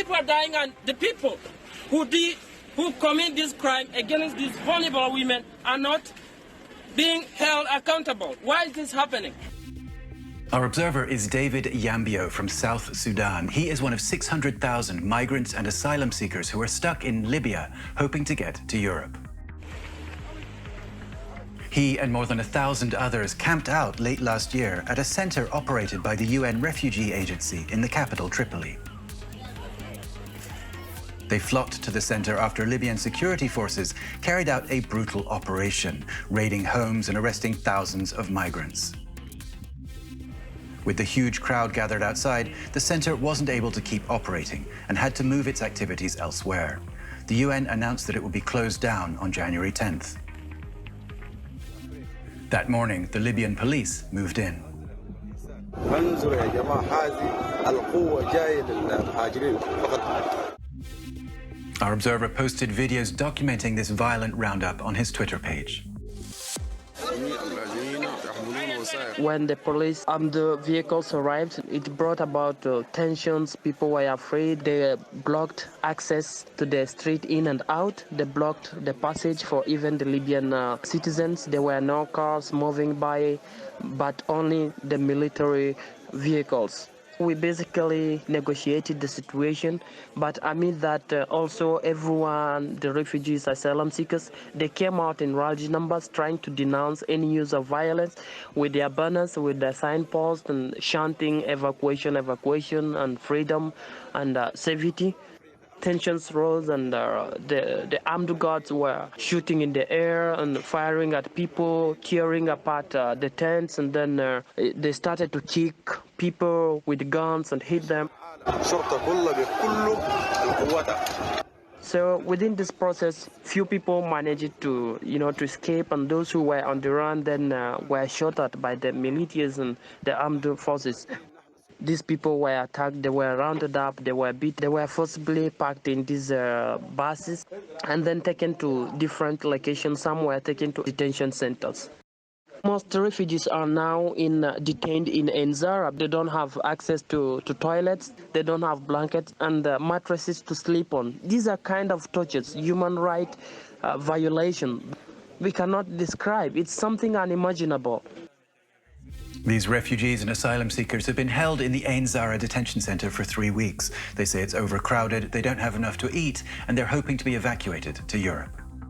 people are dying, and the people who commit this crime against these vulnerable women are not being held accountable. Why is this happening? Our observer is David Yambio from South Sudan. He is one of 600,000 migrants and asylum seekers who are stuck in Libya, hoping to get to Europe. He and more than 1,000 others camped out late last year at a center operated by the UN Refugee Agency in the capital, Tripoli. They flocked to the center after Libyan security forces carried out a brutal operation, raiding homes and arresting thousands of migrants. With the huge crowd gathered outside, the center wasn't able to keep operating and had to move its activities elsewhere. The UN announced that it would be closed down on January 10th. That morning, the Libyan police moved in. Our observer posted videos documenting this violent roundup on his Twitter page. When the police and the vehicles arrived, it brought about tensions. People were afraid. They blocked access to the street in and out. They blocked the passage for even the Libyan citizens. There were no cars moving by, but only the military vehicles. We basically negotiated the situation, but amid that also everyone, the refugees, asylum seekers, they came out in large numbers trying to denounce any use of violence with their banners, with their signposts and chanting evacuation, evacuation and freedom and safety. Tensions rose and the armed guards were shooting in the air and firing at people, tearing apart the tents, and then they started to kick people with guns and hit them. So within this process, few people managed to, to escape, and those who were on the run then were shot at by the militias and the armed forces. These people were attacked, they were rounded up, they were beat, they were forcibly packed in these buses and then taken to different locations. Some were taken to detention centers. Most refugees are now detained in Enzara. They don't have access to toilets, they don't have blankets and mattresses to sleep on. These are kind of tortures, human rights violation. We cannot describe. It's something unimaginable. These refugees and asylum seekers have been held in the Ain Zara detention center for 3 weeks. They say it's overcrowded, they don't have enough to eat, and they're hoping to be evacuated to Europe.